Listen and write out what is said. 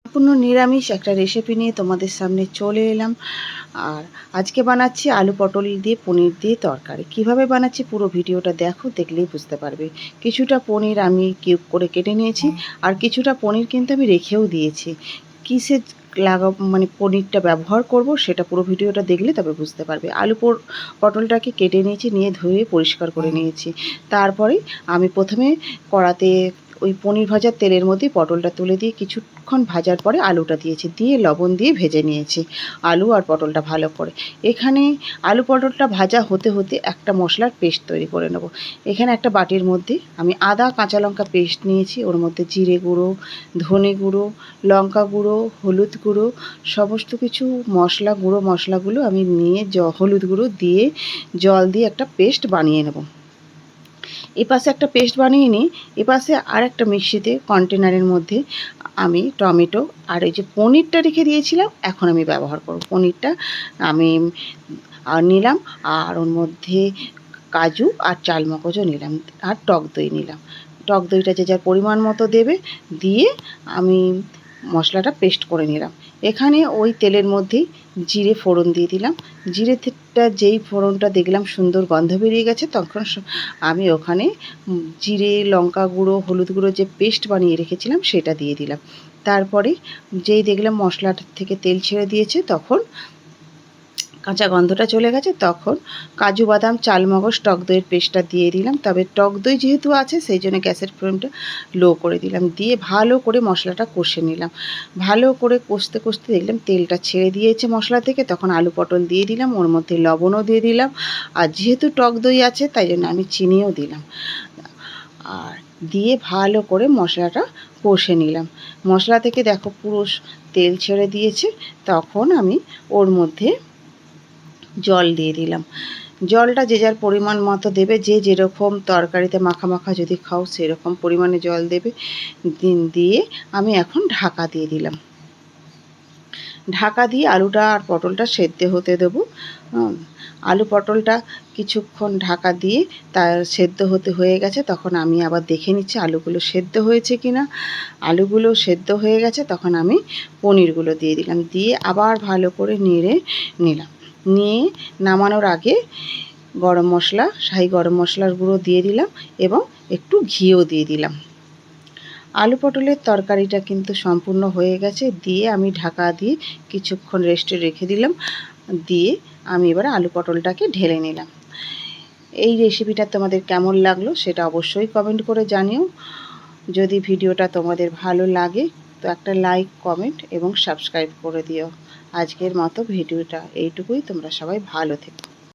সম্পূর্ণ নিরামিষ একটা রেসিপি নিয়ে তোমাদের সামনে চলে এলাম। আর আজকে বানাচ্ছি আলু পটল দিয়ে পনির দিয়ে তরকারি। কিভাবে বানাচ্ছি পুরো ভিডিওটা দেখো, দেখলেই বুঝতে পারবে। কিছুটা পনির আমি কিউব করে কেটে নিয়েছি, আর কিছুটা পনির কিন্তু আমি রেখেও দিয়েছি। কিসে মানে পনিরটা ব্যবহার করব সেটা পুরো ভিডিওটা দেখলে তবে বুঝতে পারবে। আলু পটলটাকে কেটে নিয়েছি, নিয়ে ধুয়ে পরিষ্কার করে নিয়েছি। তারপরে আমি প্রথমে কড়াতে ওই পনির ভাজার তেলের মধ্যে পটলটা তুলে দিয়ে কিছুক্ষণ ভাজার পরে আলুটা দিয়েছি, দিয়ে লবণ দিয়ে ভেজে নিয়েছি আলু আর পটলটা ভালো করে। এখানে আলু পটলটা ভাজা হতে হতে একটা মশলার পেস্ট তৈরি করে নেব। এখানে একটা বাটির মধ্যে আমি আদা কাঁচা লঙ্কা পেস্ট নিয়েছি, ওর মধ্যে জিরে গুঁড়ো, ধনে গুঁড়ো, লঙ্কা গুঁড়ো, হলুদ গুঁড়ো, সমস্ত কিছু মশলাগুলো আমি নিয়ে হলুদ গুঁড়ো দিয়ে জল দিয়ে একটা পেস্ট বানিয়ে নেব। এপাশে একটা পেস্ট বানিয়ে নিই, এপাশে আর একটা মিক্সিতে কন্টেনারের মধ্যে আমি টমেটো আর এই যে পনিরটা রেখে দিয়েছিলাম এখন আমি ব্যবহার করব। পনিরটা আমি নিলাম, আর ওর মধ্যে কাজু আর চালমগজও নিলাম, আর টক দই নিলাম। টক দইটা যে যার পরিমাণ মতো দেবে, দিয়ে আমি মশলাটা পেস্ট করে নিলাম। এখানে ওই তেলের মধ্যেই জিরে ফোড়ন দিয়ে দিলাম। জিরেটা যেই ফোড়নটা দেখলাম সুন্দর গন্ধ বেরিয়ে গেছে, তখন আমি ওখানে জিরে, লঙ্কা গুঁড়ো, হলুদ গুঁড়ো যে পেস্ট বানিয়ে রেখেছিলাম সেটা দিয়ে দিলাম। তারপরে যেই দেখলাম মশলাটা থেকে তেল ছেড়ে দিয়েছে, তখন কাঁচা গন্ধটা চলে গেছে, তখন কাজু বাদাম চালমগজ টক দইয়ের পেস্টটা দিয়ে দিলাম। তবে টক দই যেহেতু আছে সেই জন্য গ্যাসের ফ্লেমটা লো করে দিলাম, দিয়ে ভালো করে মশলাটা কষে নিলাম। ভালো করে কষতে কষতে দেখলাম তেলটা ছেড়ে দিয়েছে মশলা থেকে, তখন আলু পটল দিয়ে দিলাম, ওর মধ্যে লবণও দিয়ে দিলাম, আর যেহেতু টক দই আছে তাই জন্য আমি চিনিও দিলাম। আর দিয়ে ভালো করে মশলাটা কষে নিলাম। মশলা থেকে দেখো পুরো তেল ছেড়ে দিয়েছে, তখন আমি ওর মধ্যে জল দিয়ে দিলাম। জলটা যে যার পরিমাণ মতো দেবে, যে যেরকম তরকারিতে মাখা মাখা যদি খাও সেরকম পরিমাণে জল দেবে। দিয়ে আমি এখন ঢাকা দিয়ে দিলাম। ঢাকা দিয়ে আলুটা আর পটলটা সেদ্ধ হতে দেবো। আলু পটলটা কিছুক্ষণ ঢাকা দিয়ে তার সেদ্ধ হয়ে গেছে, তখন আমি আবার দেখে নিচ্ছি আলুগুলো সেদ্ধ হয়েছে কি না। আলুগুলো সেদ্ধ হয়ে গেছে, তখন আমি পনিরগুলো দিয়ে দিলাম, দিয়ে আবার ভালো করে নেড়ে নিলাম। নিয়ে নামানোর আগে গরম মশলা, শাহি গরম মশলার গুঁড়ো দিয়ে দিলাম এবং একটু ঘিও দিয়ে দিলাম। আলু পটলের তরকারিটা কিন্তু সম্পূর্ণ হয়ে গেছে, দিয়ে আমি ঢাকা দিয়ে কিছুক্ষণ রেস্টে রেখে দিলাম। দিয়ে আমি এবার আলু পটলটাকে ঢেলে নিলাম। এই রেসিপিটা তোমাদের কেমন লাগলো সেটা অবশ্যই কমেন্ট করে জানিও। যদি ভিডিওটা তোমাদের ভালো লাগে তো একটা লাইক, কমেন্ট এবং সাবস্ক্রাইব করে দিও। আজকের মতো ভিডিওটা এইটুকুই। তোমরা সবাই ভালো থেকো।